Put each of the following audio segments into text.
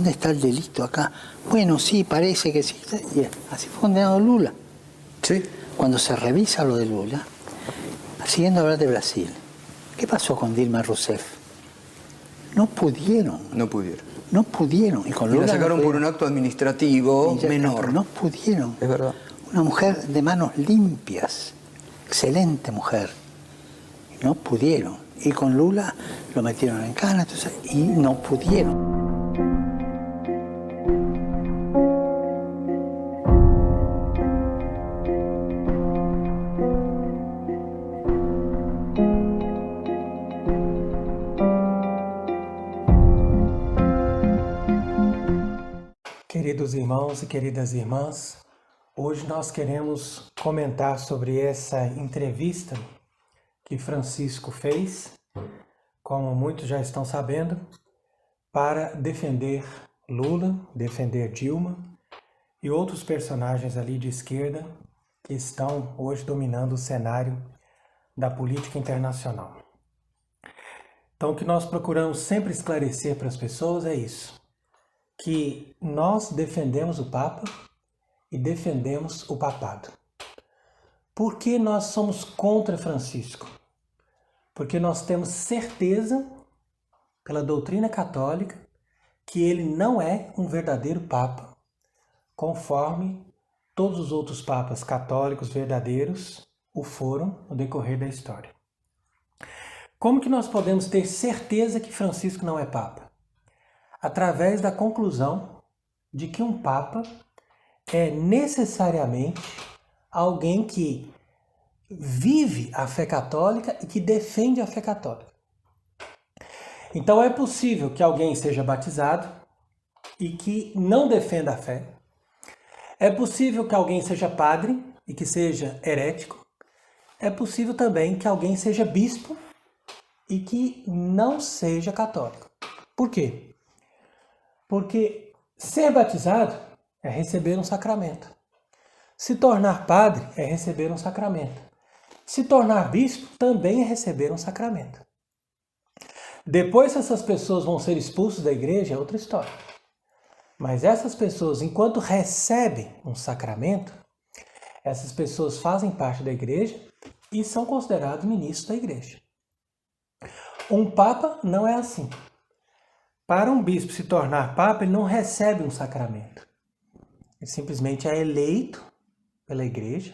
¿dónde está el delito acá? Bueno, sí, parece que sí. Y así fue condenado Lula. Sí. Cuando se revisa lo de Lula, siguiendo a hablar de Brasil, ¿qué pasó con Dilma Rousseff? No pudieron. Y con Lula la sacaron no por un acto administrativo menor. No pudieron. Es verdad. Una mujer de manos limpias, excelente mujer. No pudieron. Y con Lula lo metieron en cana, entonces, y no pudieron. Queridos irmãos e queridas irmãs, hoje nós queremos comentar sobre essa entrevista que Francisco fez, como muitos já estão sabendo, para defender Lula, defender Dilma e outros personagens ali de esquerda que estão hoje dominando o cenário da política internacional. Então, o que nós procuramos sempre esclarecer para as pessoas é isso, que nós defendemos o Papa e defendemos o papado. Por que nós somos contra Francisco? Porque nós temos certeza, pela doutrina católica, que ele não é um verdadeiro Papa, conforme todos os outros papas católicos verdadeiros o foram no decorrer da história. Como que nós podemos ter certeza que Francisco não é Papa? Através da conclusão de que um Papa é necessariamente alguém que vive a fé católica e que defende a fé católica. Então é possível que alguém seja batizado e que não defenda a fé. É possível que alguém seja padre e que seja herético. É possível também que alguém seja bispo e que não seja católico. Por quê? Porque ser batizado é receber um sacramento. Se tornar padre é receber um sacramento. Se tornar bispo também é receber um sacramento. Depois, se essas pessoas vão ser expulsas da igreja, é outra história. Mas essas pessoas, enquanto recebem um sacramento, essas pessoas fazem parte da igreja e são considerados ministros da igreja. Um papa não é assim. Para um bispo se tornar papa, ele não recebe um sacramento. Ele simplesmente é eleito pela igreja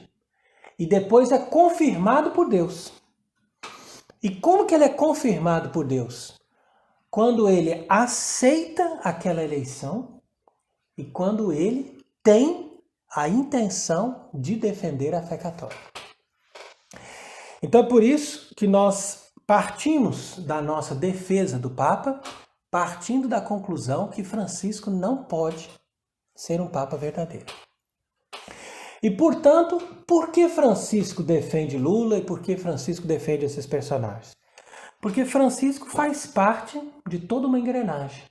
e depois é confirmado por Deus. E como que ele é confirmado por Deus? Quando ele aceita aquela eleição e quando ele tem a intenção de defender a fé católica. Então é por isso que nós partimos da nossa defesa do Papa, partindo da conclusão que Francisco não pode ser um Papa verdadeiro. E, portanto, por que Francisco defende Lula e por que Francisco defende esses personagens? Porque Francisco faz parte de toda uma engrenagem.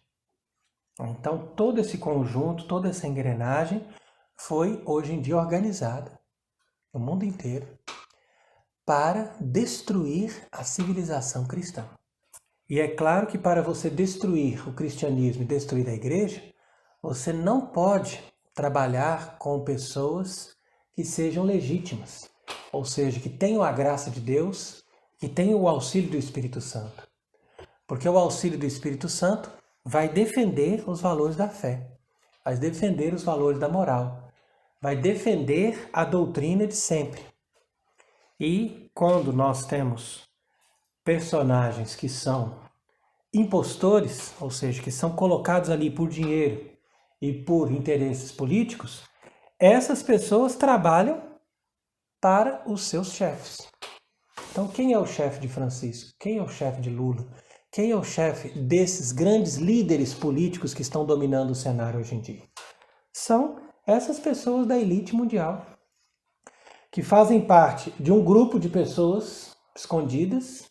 Então, todo esse conjunto, toda essa engrenagem foi, hoje em dia, organizada no mundo inteiro para destruir a civilização cristã. E é claro que para você destruir o cristianismo e destruir a igreja, você não pode trabalhar com pessoas que sejam legítimas, ou seja, que tenham a graça de Deus, que tenham o auxílio do Espírito Santo. Porque o auxílio do Espírito Santo vai defender os valores da fé, vai defender os valores da moral, vai defender a doutrina de sempre. E quando nós temos personagens que são impostores, ou seja, que são colocados ali por dinheiro e por interesses políticos, essas pessoas trabalham para os seus chefes. Então, quem é o chefe de Francisco? Quem é o chefe de Lula? Quem é o chefe desses grandes líderes políticos que estão dominando o cenário hoje em dia? São essas pessoas da elite mundial, que fazem parte de um grupo de pessoas escondidas,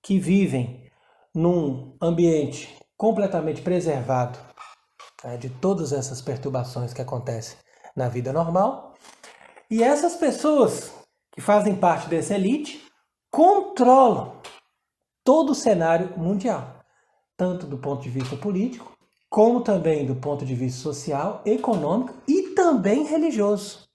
que vivem num ambiente completamente preservado de todas essas perturbações que acontecem na vida normal. E essas pessoas que fazem parte dessa elite controlam todo o cenário mundial, tanto do ponto de vista político, como também do ponto de vista social, econômico e também religioso.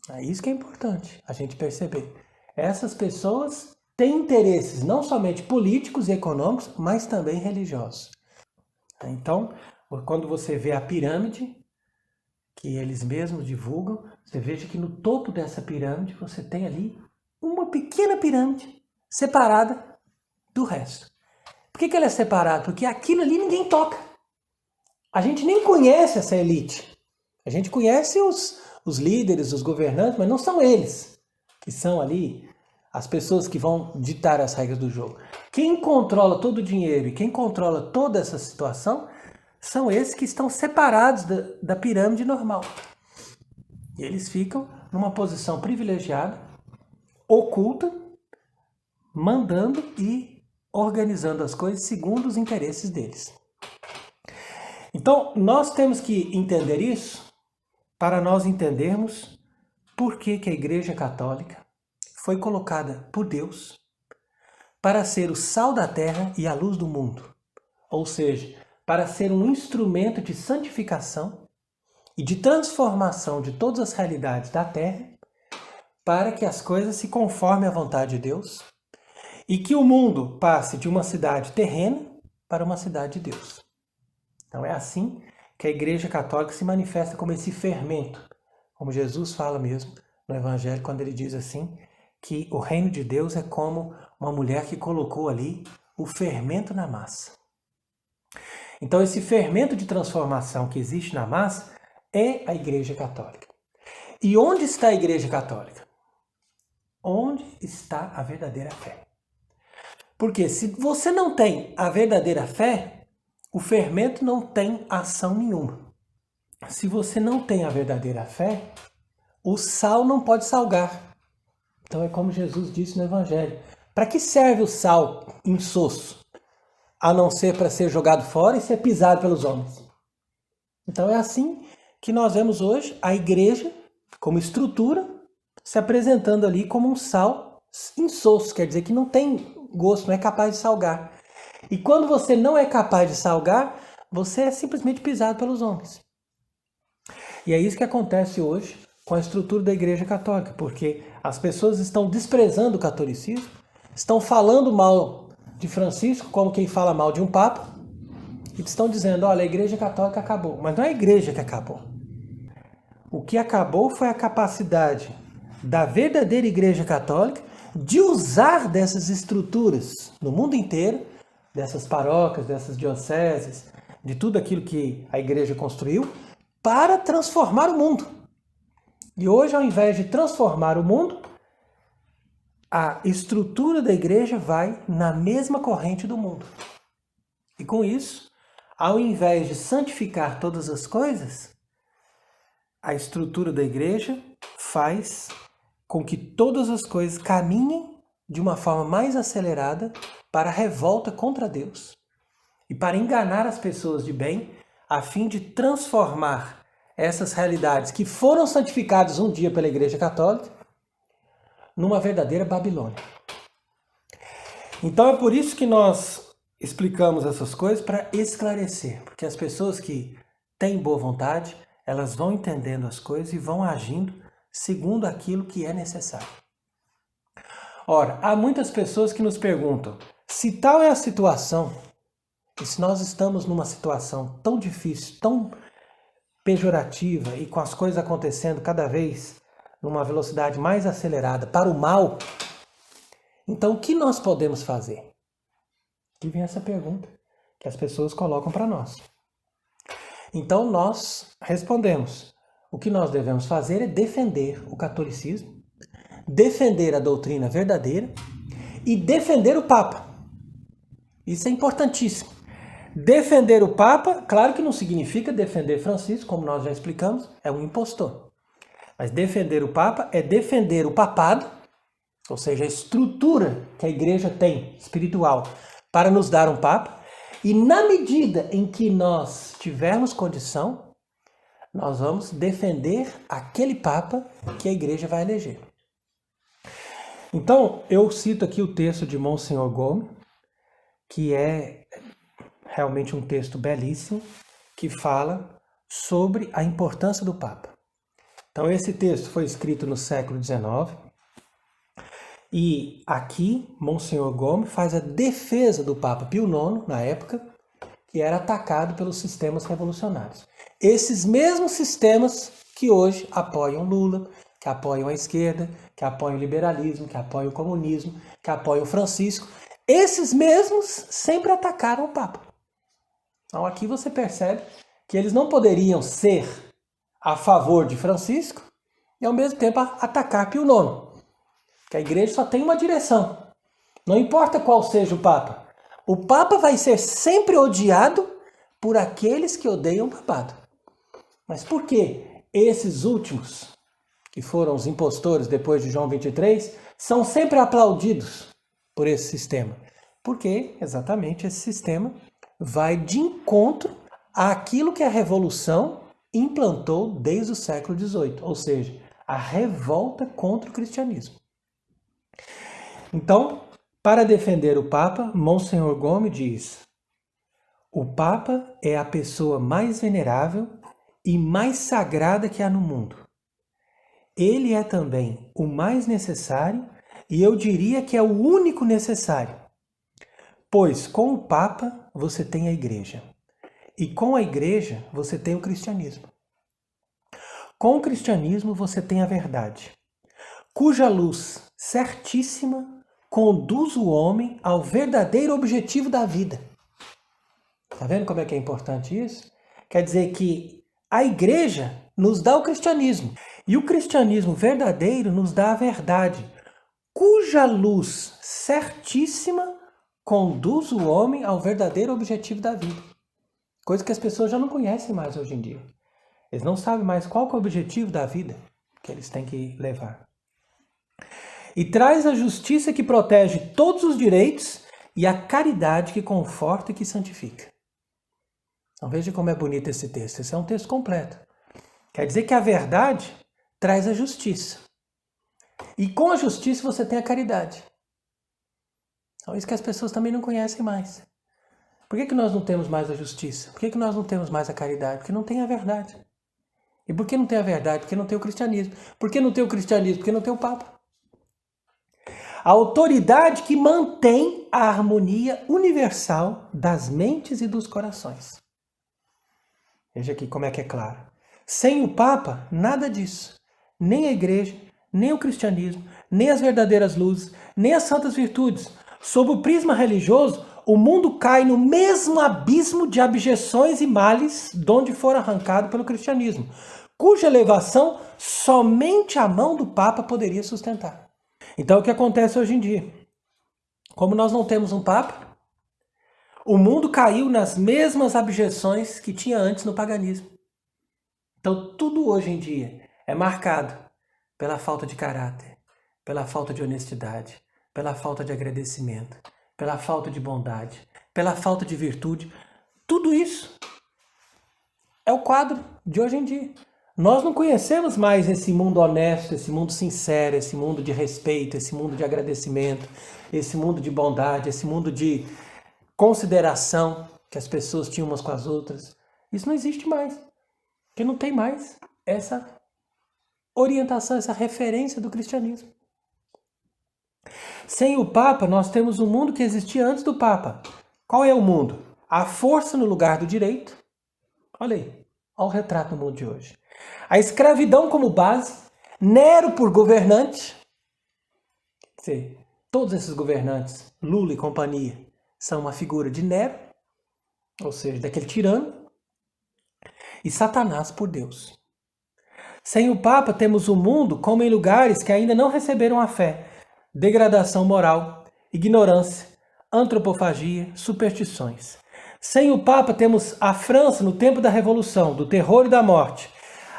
É isso que é importante a gente perceber. Essas pessoas têm interesses não somente políticos e econômicos, mas também religiosos. Então, quando você vê a pirâmide, que eles mesmos divulgam, você veja que no topo dessa pirâmide você tem ali uma pequena pirâmide separada do resto. Por que ela é separada? Porque aquilo ali ninguém toca. A gente nem conhece essa elite. A gente conhece os líderes, os governantes, mas não são eles que são ali as pessoas que vão ditar as regras do jogo. Quem controla todo o dinheiro e quem controla toda essa situação são esses que estão separados da pirâmide normal. E eles ficam numa posição privilegiada, oculta, mandando e organizando as coisas segundo os interesses deles. Então, nós temos que entender isso para nós entendermos por que a Igreja Católica foi colocada por Deus para ser o sal da terra e a luz do mundo. Ou seja, para ser um instrumento de santificação e de transformação de todas as realidades da terra, para que as coisas se conformem à vontade de Deus e que o mundo passe de uma cidade terrena para uma cidade de Deus. Então é assim que a Igreja Católica se manifesta como esse fermento, como Jesus fala mesmo no Evangelho, quando ele diz assim, que o reino de Deus é como uma mulher que colocou ali o fermento na massa. Então esse fermento de transformação que existe na massa é a Igreja Católica. E onde está a Igreja Católica? Onde está a verdadeira fé? Porque se você não tem a verdadeira fé, o fermento não tem ação nenhuma. Se você não tem a verdadeira fé, o sal não pode salgar. Então é como Jesus disse no Evangelho. Para que serve o sal insosso? A não ser para ser jogado fora e ser pisado pelos homens. Então é assim que nós vemos hoje a igreja, como estrutura, se apresentando ali como um sal insosso, quer dizer que não tem gosto, não é capaz de salgar. E quando você não é capaz de salgar, você é simplesmente pisado pelos homens. E é isso que acontece hoje com a estrutura da Igreja Católica, porque as pessoas estão desprezando o catolicismo, estão falando mal de Francisco, como quem fala mal de um papa, e estão dizendo, olha, a Igreja Católica acabou. Mas não é a Igreja que acabou. O que acabou foi a capacidade da verdadeira Igreja Católica de usar dessas estruturas no mundo inteiro, dessas paróquias, dessas dioceses, de tudo aquilo que a Igreja construiu, para transformar o mundo. E hoje, ao invés de transformar o mundo, a estrutura da igreja vai na mesma corrente do mundo. E com isso, ao invés de santificar todas as coisas, a estrutura da igreja faz com que todas as coisas caminhem de uma forma mais acelerada para a revolta contra Deus e para enganar as pessoas de bem, a fim de transformar essas realidades que foram santificadas um dia pela Igreja Católica numa verdadeira Babilônia. Então é por isso que nós explicamos essas coisas, para esclarecer, porque as pessoas que têm boa vontade, elas vão entendendo as coisas e vão agindo segundo aquilo que é necessário. Ora, há muitas pessoas que nos perguntam, se tal é a situação, e se nós estamos numa situação tão difícil, tão pejorativa e com as coisas acontecendo cada vez numa velocidade mais acelerada para o mal, então o que nós podemos fazer? E vem essa pergunta que as pessoas colocam para nós. Então nós respondemos, o que nós devemos fazer é defender o catolicismo, defender a doutrina verdadeira e defender o Papa. Isso é importantíssimo. Defender o Papa, claro que não significa defender Francisco, como nós já explicamos, é um impostor. Mas defender o Papa é defender o papado, ou seja, a estrutura que a igreja tem, espiritual, para nos dar um Papa. E na medida em que nós tivermos condição, nós vamos defender aquele Papa que a igreja vai eleger. Então, eu cito aqui o texto de Monsenhor Gomes, que é realmente um texto belíssimo que fala sobre a importância do Papa. Então esse texto foi escrito no século XIX e aqui Monsenhor Gomes faz a defesa do Papa Pio IX, na época, que era atacado pelos sistemas revolucionários. Esses mesmos sistemas que hoje apoiam Lula, que apoiam a esquerda, que apoiam o liberalismo, que apoiam o comunismo, que apoiam o Francisco, esses mesmos sempre atacaram o Papa. Então aqui você percebe que eles não poderiam ser a favor de Francisco e ao mesmo tempo atacar Pio IX. Porque a igreja só tem uma direção. Não importa qual seja o Papa. O Papa vai ser sempre odiado por aqueles que odeiam o papado. Mas por que esses últimos, que foram os impostores depois de João 23, são sempre aplaudidos por esse sistema? Porque exatamente esse sistema vai de encontro àquilo que a Revolução implantou desde o século XVIII, ou seja, a revolta contra o cristianismo. Então, para defender o Papa, Monsenhor Gomes diz: o Papa é a pessoa mais venerável e mais sagrada que há no mundo. Ele é também o mais necessário e eu diria que é o único necessário. Pois com o Papa você tem a Igreja e com a Igreja você tem o cristianismo. Com o cristianismo você tem a verdade, cuja luz certíssima conduz o homem ao verdadeiro objetivo da vida. Está vendo como é que é importante isso? Quer dizer que a Igreja nos dá o cristianismo e o cristianismo verdadeiro nos dá a verdade, cuja luz certíssima conduz o homem ao verdadeiro objetivo da vida. Coisa que as pessoas já não conhecem mais hoje em dia. Eles não sabem mais qual que é o objetivo da vida que eles têm que levar. E traz a justiça que protege todos os direitos e a caridade que conforta e que santifica. Então veja como é bonito esse texto. Esse é um texto completo. Quer dizer que a verdade traz a justiça. E com a justiça você tem a caridade. Então isso que as pessoas também não conhecem mais. Por que nós não temos mais a justiça? Por que nós não temos mais a caridade? Porque não tem a verdade. E por que não tem a verdade? Porque não tem o cristianismo. Por que não tem o cristianismo? Porque não tem o Papa. A autoridade que mantém a harmonia universal das mentes e dos corações. Veja aqui como é que é claro. Sem o Papa, nada disso. Nem a Igreja, nem o cristianismo, nem as verdadeiras luzes, nem as santas virtudes. Sob o prisma religioso, o mundo cai no mesmo abismo de abjeções e males de onde for arrancado pelo cristianismo, cuja elevação somente a mão do Papa poderia sustentar. Então o que acontece hoje em dia? Como nós não temos um Papa, o mundo caiu nas mesmas abjeções que tinha antes no paganismo. Então tudo hoje em dia é marcado pela falta de caráter, pela falta de honestidade, pela falta de agradecimento, pela falta de bondade, pela falta de virtude. Tudo isso é o quadro de hoje em dia. Nós não conhecemos mais esse mundo honesto, esse mundo sincero, esse mundo de respeito, esse mundo de agradecimento, esse mundo de bondade, esse mundo de consideração que as pessoas tinham umas com as outras. Isso não existe mais, porque não tem mais essa orientação, essa referência do cristianismo. Sem o Papa, nós temos o mundo que existia antes do Papa. Qual é o mundo? A força no lugar do direito. Olha aí, olha o retrato do mundo de hoje. A escravidão como base, Nero por governante. Quer dizer, todos esses governantes, Lula e companhia, são uma figura de Nero, ou seja, daquele tirano, e Satanás por Deus. Sem o Papa, temos o mundo como em lugares que ainda não receberam a fé. Degradação moral, ignorância, antropofagia, superstições. Sem o Papa, temos a França no tempo da Revolução, do terror e da morte.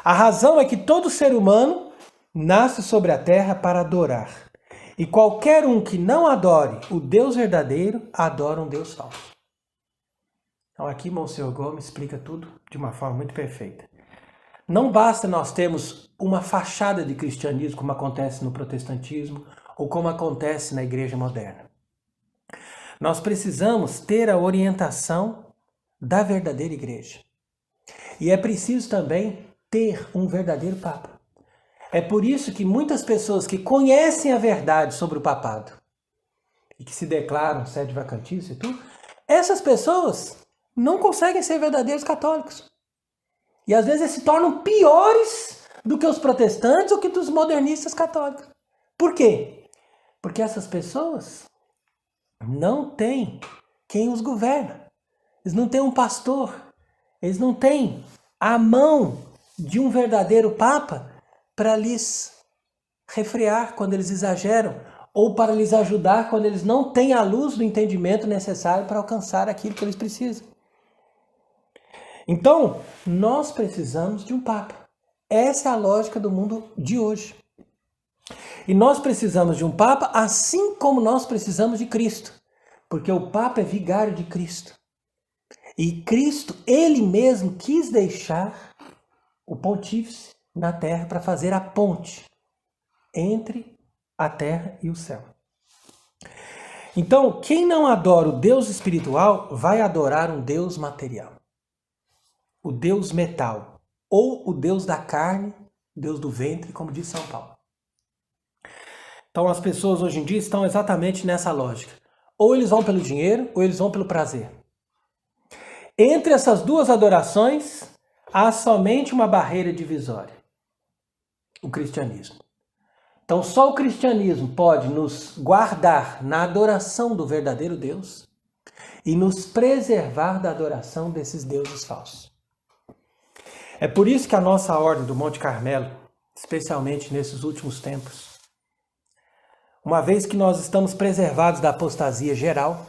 A razão é que todo ser humano nasce sobre a terra para adorar. E qualquer um que não adore o Deus verdadeiro, adora um Deus falso. Então aqui Monsenhor Gomes explica tudo de uma forma muito perfeita. Não basta nós termos uma fachada de cristianismo, como acontece no protestantismo, ou como acontece na igreja moderna. Nós precisamos ter a orientação da verdadeira igreja. E é preciso também ter um verdadeiro papa. É por isso que muitas pessoas que conhecem a verdade sobre o papado e que se declaram sede vacantícia e tudo, essas pessoas não conseguem ser verdadeiros católicos. E às vezes se tornam piores do que os protestantes ou que dos modernistas católicos. Por quê? Porque essas pessoas não têm quem os governa. Eles não têm um pastor. Eles não têm a mão de um verdadeiro papa para lhes refrear quando eles exageram ou para lhes ajudar quando eles não têm a luz do entendimento necessário para alcançar aquilo que eles precisam. Então, nós precisamos de um papa. Essa é a lógica do mundo de hoje. E nós precisamos de um papa assim como nós precisamos de Cristo. Porque o papa é vigário de Cristo. E Cristo, ele mesmo quis deixar o pontífice na terra para fazer a ponte entre a terra e o céu. Então, quem não adora o Deus espiritual vai adorar um Deus material. O Deus metal, ou o Deus da carne, Deus do ventre, como diz São Paulo. Então as pessoas hoje em dia estão exatamente nessa lógica. Ou eles vão pelo dinheiro, ou eles vão pelo prazer. Entre essas duas adorações, há somente uma barreira divisória. O cristianismo. Então só o cristianismo pode nos guardar na adoração do verdadeiro Deus e nos preservar da adoração desses deuses falsos. É por isso que a nossa ordem do Monte Carmelo, especialmente nesses últimos tempos, uma vez que nós estamos preservados da apostasia geral,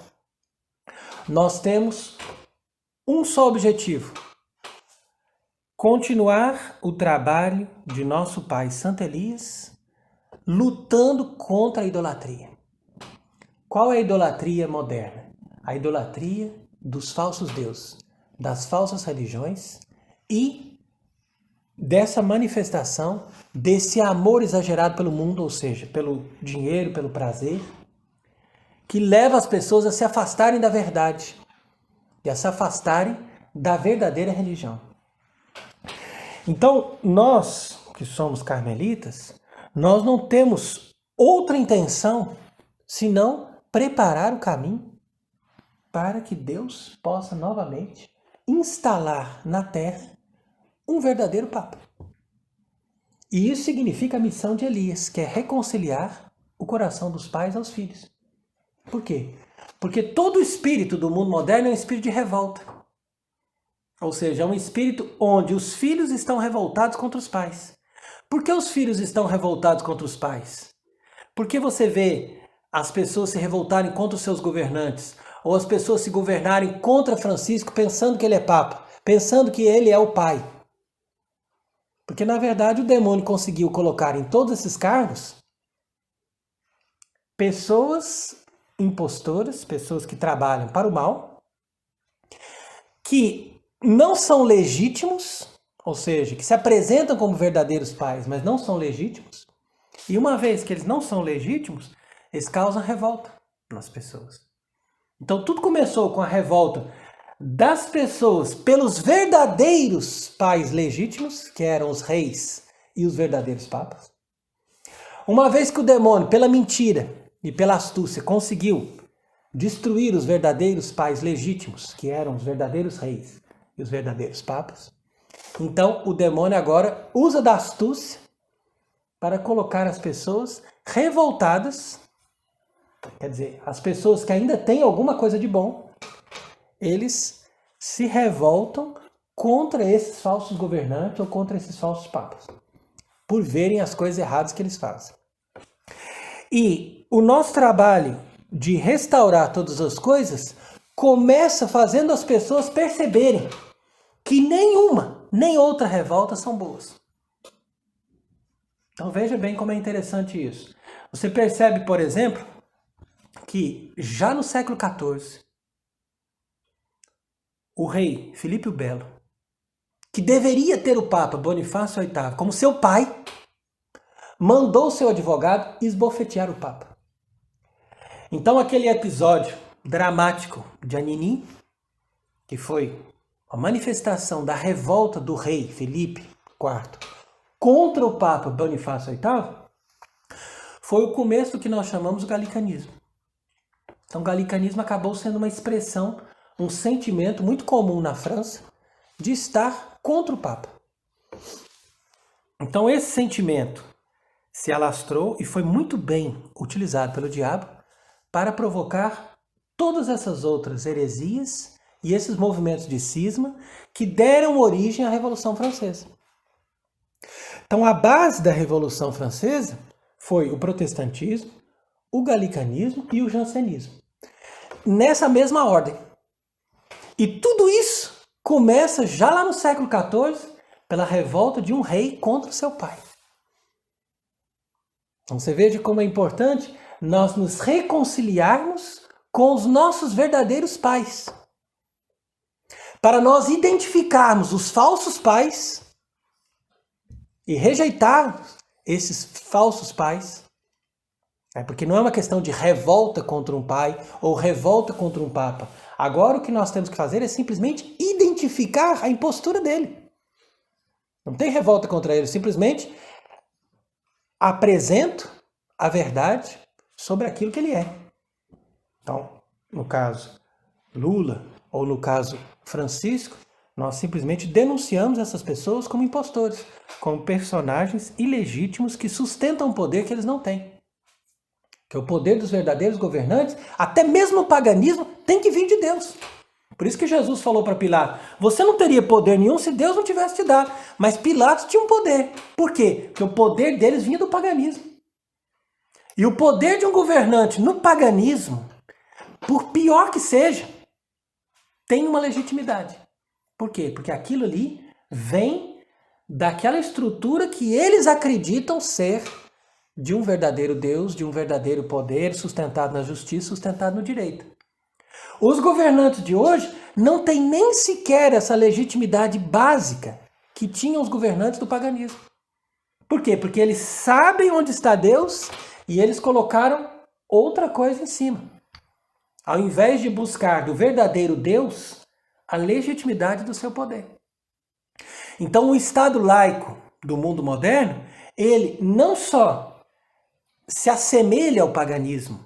nós temos um só objetivo: continuar o trabalho de nosso pai Santo Elias, lutando contra a idolatria. Qual é a idolatria moderna? A idolatria dos falsos deuses, das falsas religiões e dessa manifestação desse amor exagerado pelo mundo, ou seja, pelo dinheiro, pelo prazer, que leva as pessoas a se afastarem da verdade e a se afastarem da verdadeira religião. Então, nós que somos carmelitas, nós não temos outra intenção senão preparar o caminho para que Deus possa novamente instalar na terra um verdadeiro papa. E isso significa a missão de Elias, que é reconciliar o coração dos pais aos filhos. Por quê? Porque todo o espírito do mundo moderno é um espírito de revolta. Ou seja, é um espírito onde os filhos estão revoltados contra os pais. Por que os filhos estão revoltados contra os pais? Por que você vê as pessoas se revoltarem contra os seus governantes? Ou as pessoas se governarem contra Francisco pensando que ele é papa, pensando que ele é o pai? Porque, na verdade, o demônio conseguiu colocar em todos esses cargos pessoas impostoras, pessoas que trabalham para o mal, que não são legítimos, ou seja, que se apresentam como verdadeiros pais, mas não são legítimos. E uma vez que eles não são legítimos, eles causam revolta nas pessoas. Então, tudo começou com a revolta das pessoas pelos verdadeiros pais legítimos, que eram os reis e os verdadeiros papas. Uma vez que o demônio, pela mentira e pela astúcia, conseguiu destruir os verdadeiros pais legítimos, que eram os verdadeiros reis e os verdadeiros papas, então o demônio agora usa da astúcia para colocar as pessoas revoltadas, quer dizer, as pessoas que ainda têm alguma coisa de bom, eles se revoltam contra esses falsos governantes ou contra esses falsos papas, por verem as coisas erradas que eles fazem. E o nosso trabalho de restaurar todas as coisas começa fazendo as pessoas perceberem que nenhuma, nem outra revolta são boas. Então veja bem como é interessante isso. Você percebe, por exemplo, que já no século XIV, o rei Filipe o Belo, que deveria ter o Papa Bonifácio VIII como seu pai, mandou seu advogado esbofetear o Papa. Então aquele episódio dramático de Anini que foi a manifestação da revolta do rei Filipe IV contra o Papa Bonifácio VIII, foi o começo do que nós chamamos de galicanismo. Então, o galicanismo acabou sendo uma expressão, um sentimento muito comum na França de estar contra o Papa. Então, esse sentimento se alastrou e foi muito bem utilizado pelo diabo para provocar todas essas outras heresias e esses movimentos de cisma que deram origem à Revolução Francesa. Então, a base da Revolução Francesa foi o protestantismo, o galicanismo e o jansenismo. Nessa mesma ordem. E tudo isso começa já lá no século XIV pela revolta de um rei contra seu pai. Então você veja como é importante nós nos reconciliarmos com os nossos verdadeiros pais. Para nós identificarmos os falsos pais e rejeitarmos esses falsos pais. Porque não é uma questão de revolta contra um pai ou revolta contra um papa. Agora o que nós temos que fazer é simplesmente identificar a impostura dele. Não tem revolta contra ele, simplesmente apresento a verdade sobre aquilo que ele é. Então, no caso Lula ou no caso Francisco, nós simplesmente denunciamos essas pessoas como impostores, como personagens ilegítimos que sustentam um poder que eles não têm. Que o poder dos verdadeiros governantes, até mesmo o paganismo, tem que vir de Deus. Por isso que Jesus falou para Pilatos, você não teria poder nenhum se Deus não tivesse te dado. Mas Pilatos tinha um poder. Por quê? Porque o poder deles vinha do paganismo. E o poder de um governante no paganismo, por pior que seja, tem uma legitimidade. Por quê? Porque aquilo ali vem daquela estrutura que eles acreditam ser de um verdadeiro Deus, de um verdadeiro poder sustentado na justiça, sustentado no direito. Os governantes de hoje não têm nem sequer essa legitimidade básica que tinham os governantes do paganismo. Por quê? Porque eles sabem onde está Deus e eles colocaram outra coisa em cima. Ao invés de buscar do verdadeiro Deus a legitimidade do seu poder. Então o Estado laico do mundo moderno, ele não só se assemelha ao paganismo,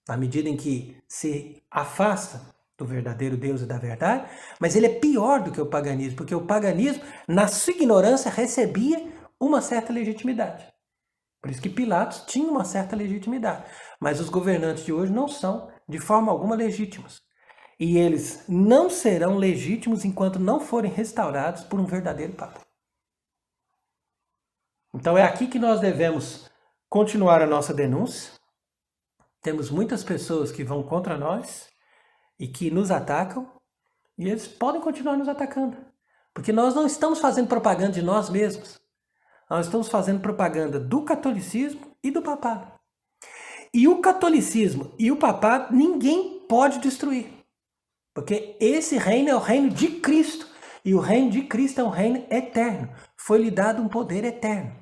na medida em que se afasta do verdadeiro Deus e da verdade, mas ele é pior do que o paganismo, porque o paganismo, na sua ignorância, recebia uma certa legitimidade. Por isso que Pilatos tinha uma certa legitimidade. Mas os governantes de hoje não são, de forma alguma, legítimos. E eles não serão legítimos enquanto não forem restaurados por um verdadeiro Papa. Então é aqui que nós devemos continuar a nossa denúncia. Temos muitas pessoas que vão contra nós e que nos atacam, e eles podem continuar nos atacando. Porque nós não estamos fazendo propaganda de nós mesmos. Nós estamos fazendo propaganda do catolicismo e do papado. E o catolicismo e o papado ninguém pode destruir. Porque esse reino é o reino de Cristo. E o reino de Cristo é um reino eterno. Foi-lhe dado um poder eterno.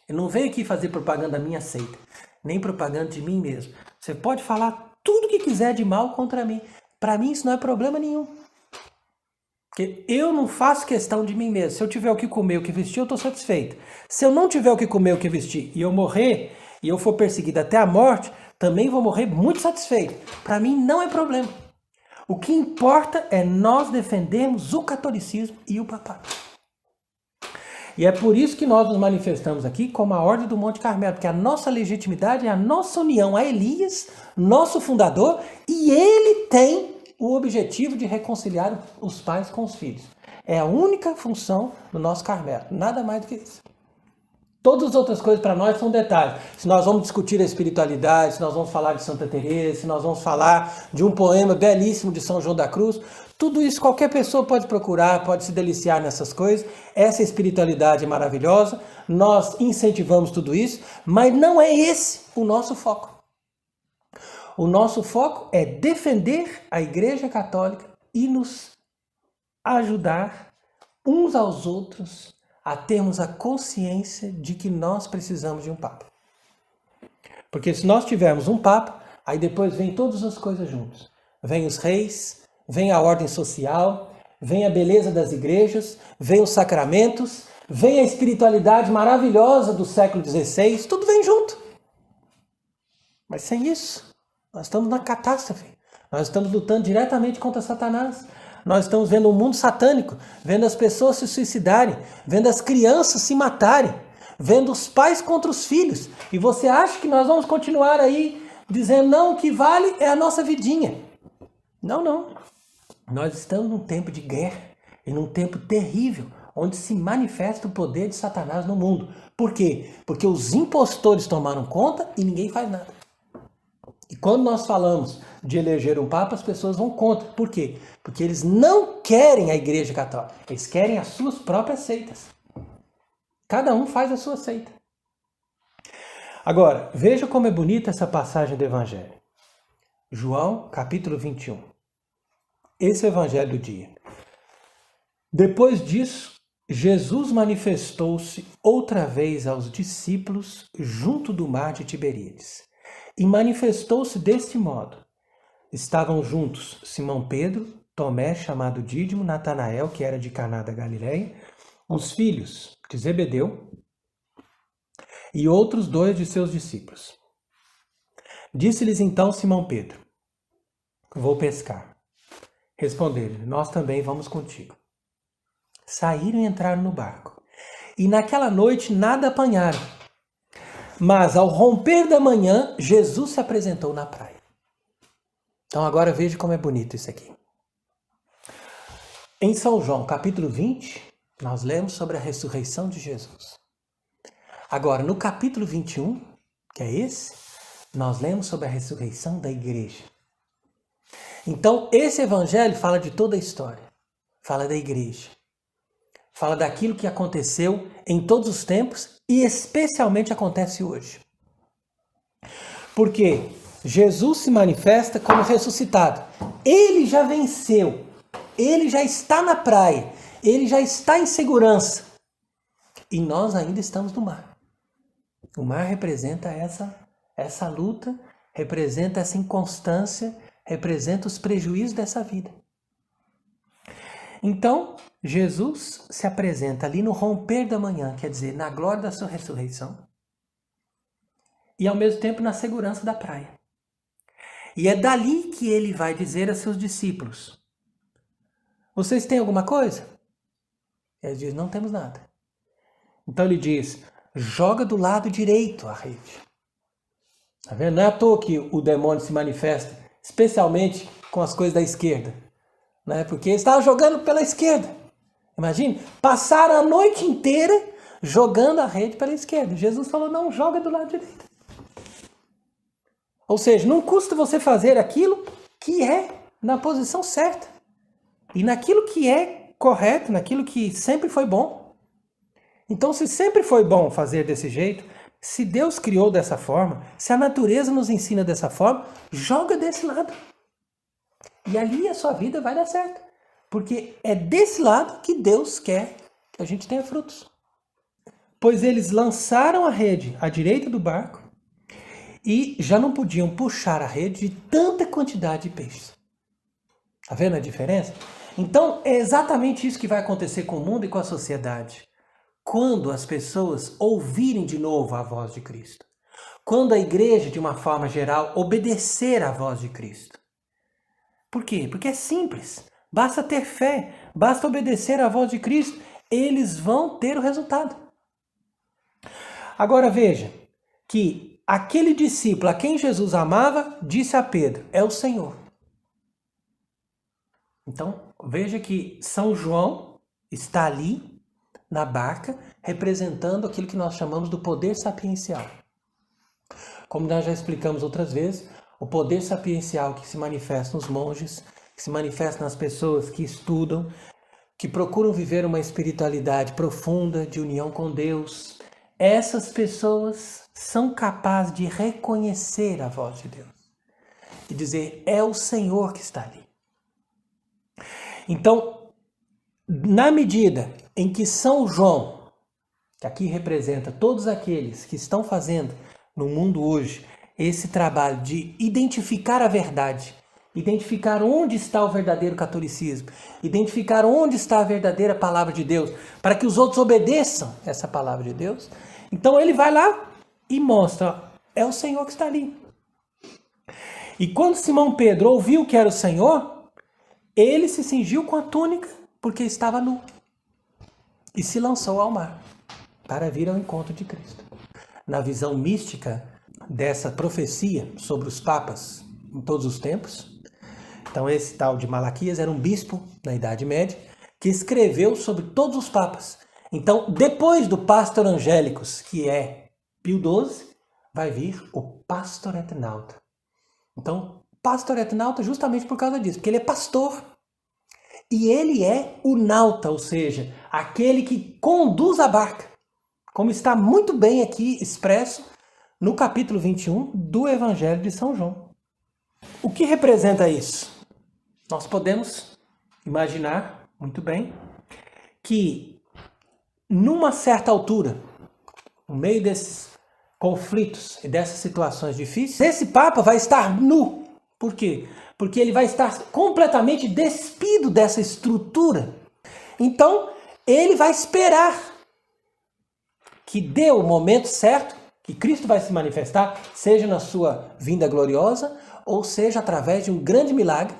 Eu não venho aqui fazer propaganda da minha seita, nem propaganda de mim mesmo. Você pode falar tudo o que quiser de mal contra mim. Para mim isso não é problema nenhum. Porque eu não faço questão de mim mesmo. Se eu tiver o que comer, o que vestir, eu estou satisfeito. Se eu não tiver o que comer, o que vestir, e eu morrer, e eu for perseguido até a morte, também vou morrer muito satisfeito. Para mim não é problema. O que importa é nós defendermos o catolicismo e o papado. E é por isso que nós nos manifestamos aqui como a Ordem do Monte Carmelo, porque a nossa legitimidade é a nossa união a Elias, nosso fundador, e ele tem o objetivo de reconciliar os pais com os filhos. É a única função do nosso Carmelo, nada mais do que isso. Todas as outras coisas para nós são detalhes. Se nós vamos discutir a espiritualidade, se nós vamos falar de Santa Teresa, se nós vamos falar de um poema belíssimo de São João da Cruz, tudo isso qualquer pessoa pode procurar, pode se deliciar nessas coisas. Essa espiritualidade é maravilhosa, nós incentivamos tudo isso, mas não é esse o nosso foco. O nosso foco é defender a Igreja Católica e nos ajudar uns aos outros a termos a consciência de que nós precisamos de um Papa. Porque se nós tivermos um Papa, aí depois vem todas as coisas juntas. Vem os reis, vem a ordem social, vem a beleza das igrejas, vem os sacramentos, vem a espiritualidade maravilhosa do século XVI, tudo vem junto. Mas sem isso, nós estamos na catástrofe. Nós estamos lutando diretamente contra Satanás. Nós estamos vendo um mundo satânico, vendo as pessoas se suicidarem, vendo as crianças se matarem, vendo os pais contra os filhos. E você acha que nós vamos continuar aí dizendo, não, o que vale é a nossa vidinha. Não, não. Nós estamos num tempo de guerra e num tempo terrível, onde se manifesta o poder de Satanás no mundo. Por quê? Porque os impostores tomaram conta e ninguém faz nada. E quando nós falamos de eleger um papa, as pessoas vão contra. Por quê? Porque eles não querem a Igreja Católica. Eles querem as suas próprias seitas. Cada um faz a sua seita. Agora, veja como é bonita essa passagem do Evangelho. João, capítulo 21. Esse é o Evangelho do dia. Depois disso, Jesus manifestou-se outra vez aos discípulos junto do mar de Tiberíades. E manifestou-se deste modo. Estavam juntos Simão Pedro, Tomé, chamado Dídimo, Natanael, que era de Caná da Galileia, os filhos de Zebedeu e outros 2 de seus discípulos. Disse-lhes então Simão Pedro, vou pescar. Responderam-lhe, nós também vamos contigo. Saíram e entraram no barco. E naquela noite nada apanharam. Mas ao romper da manhã, Jesus se apresentou na praia. Então agora veja como é bonito isso aqui. Em São João, capítulo 20, nós lemos sobre a ressurreição de Jesus. Agora, no capítulo 21, que é esse, nós lemos sobre a ressurreição da igreja. Então, esse evangelho fala de toda a história. Fala da igreja. Fala daquilo que aconteceu em todos os tempos e especialmente acontece hoje. Porque Jesus se manifesta como ressuscitado. Ele já venceu. Ele já está na praia. Ele já está em segurança. E nós ainda estamos no mar. O mar representa essa luta, representa essa inconstância, representa os prejuízos dessa vida. Então, Jesus se apresenta ali no romper da manhã, quer dizer, na glória da sua ressurreição, e ao mesmo tempo na segurança da praia. E é dali que ele vai dizer a seus discípulos, vocês têm alguma coisa? Eles dizem, não temos nada. Então ele diz, joga do lado direito a rede. Tá vendo? Não é à toa que o demônio se manifesta, especialmente com as coisas da esquerda. Né? Porque ele estava jogando pela esquerda. Imagine, passaram a noite inteira jogando a rede pela esquerda. Jesus falou, não, joga do lado direito. Ou seja, não custa você fazer aquilo que é na posição certa. E naquilo que é correto, naquilo que sempre foi bom. Então, se sempre foi bom fazer desse jeito, se Deus criou dessa forma, se a natureza nos ensina dessa forma, joga desse lado. E ali a sua vida vai dar certo. Porque é desse lado que Deus quer que a gente tenha frutos. Pois eles lançaram a rede à direita do barco e já não podiam puxar a rede de tanta quantidade de peixes. Está vendo a diferença? Então é exatamente isso que vai acontecer com o mundo e com a sociedade. Quando as pessoas ouvirem de novo a voz de Cristo. Quando a igreja, de uma forma geral, obedecer à voz de Cristo. Por quê? Porque é simples. Basta ter fé, basta obedecer à voz de Cristo. Eles vão ter o resultado. Agora veja que aquele discípulo a quem Jesus amava, disse a Pedro, é o Senhor. Então, veja que São João está ali na barca, representando aquilo que nós chamamos do poder sapiencial. Como nós já explicamos outras vezes, o poder sapiencial que se manifesta nos monges, que se manifesta nas pessoas que estudam, que procuram viver uma espiritualidade profunda, de união com Deus, essas pessoas são capazes de reconhecer a voz de Deus e dizer, é o Senhor que está ali. Então, na medida em que São João, que aqui representa todos aqueles que estão fazendo no mundo hoje esse trabalho de identificar a verdade identificar onde está o verdadeiro catolicismo, identificar onde está a verdadeira palavra de Deus, para que os outros obedeçam essa palavra de Deus. Então ele vai lá e mostra, é o Senhor que está ali. E quando Simão Pedro ouviu que era o Senhor, ele se cingiu com a túnica, porque estava nu, e se lançou ao mar, para vir ao encontro de Cristo. Na visão mística dessa profecia sobre os papas em todos os tempos, então esse tal de Malaquias era um bispo na Idade Média, que escreveu sobre todos os papas. Então, depois do Pastor Angélicos, que é Pio XII, vai vir o Pastor et Nauta. Então, Pastor et Nauta justamente por causa disso, porque ele é pastor. E ele é o nauta, ou seja, aquele que conduz a barca, como está muito bem aqui expresso no capítulo 21 do Evangelho de São João. O que representa isso? Nós podemos imaginar muito bem que numa certa altura, no meio desses conflitos e dessas situações difíceis, esse Papa vai estar nu. Por quê? Porque ele vai estar completamente despido dessa estrutura. Então, ele vai esperar que dê o momento certo, que Cristo vai se manifestar, seja na sua vinda gloriosa, ou seja através de um grande milagre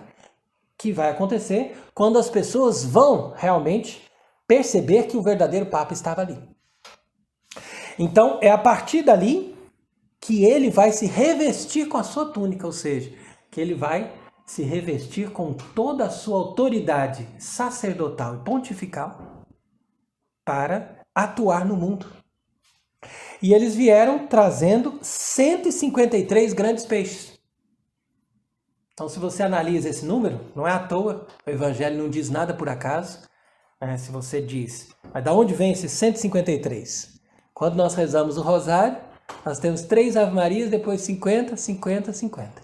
que vai acontecer quando as pessoas vão realmente perceber que o verdadeiro Papa estava ali. Então, é a partir dali que ele vai se revestir com a sua túnica, ou seja, que ele vai se revestir com toda a sua autoridade sacerdotal e pontifical para atuar no mundo. E eles vieram trazendo 153 grandes peixes. Então, se você analisa esse número, não é à toa, o Evangelho não diz nada por acaso. Se você diz, mas de onde vem esses 153? Quando nós rezamos o rosário, nós temos 3 Ave Marias, depois 50, 50, 50.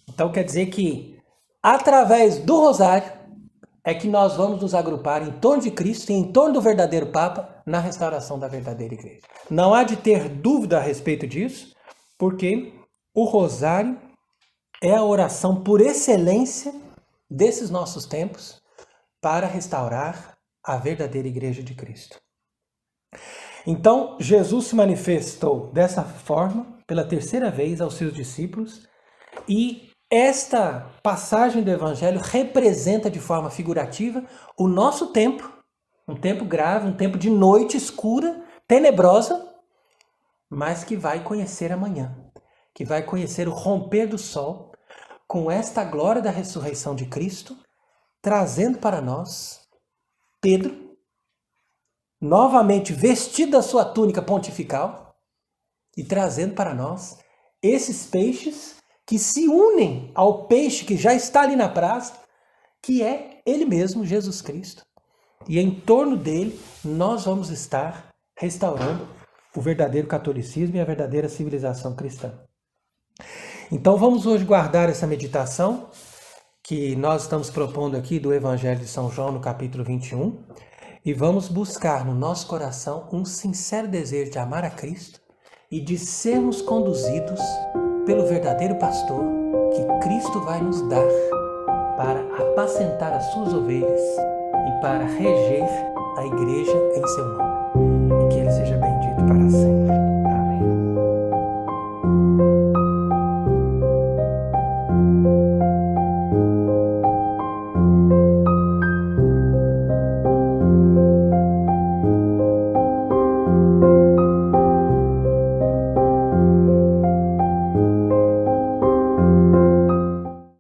Então quer dizer que, através do rosário, é que nós vamos nos agrupar em torno de Cristo e em torno do verdadeiro Papa na restauração da verdadeira igreja. Não há de ter dúvida a respeito disso, porque o rosário é a oração por excelência desses nossos tempos para restaurar a verdadeira igreja de Cristo. Então, Jesus se manifestou dessa forma pela terceira vez aos seus discípulos e esta passagem do Evangelho representa de forma figurativa o nosso tempo, um tempo grave, um tempo de noite escura, tenebrosa, mas que vai conhecer amanhã, que vai conhecer o romper do sol com esta glória da ressurreição de Cristo, trazendo para nós Pedro, novamente vestido da sua túnica pontifical e trazendo para nós esses peixes que se unem ao peixe que já está ali na praça, que é ele mesmo, Jesus Cristo. E em torno dele nós vamos estar restaurando o verdadeiro catolicismo e a verdadeira civilização cristã. Então vamos hoje guardar essa meditação que nós estamos propondo aqui do Evangelho de São João no capítulo 21 e vamos buscar no nosso coração um sincero desejo de amar a Cristo e de sermos conduzidos pelo verdadeiro pastor que Cristo vai nos dar para apacentar as suas ovelhas e para reger a igreja em seu nome. E que ele seja bendito para sempre.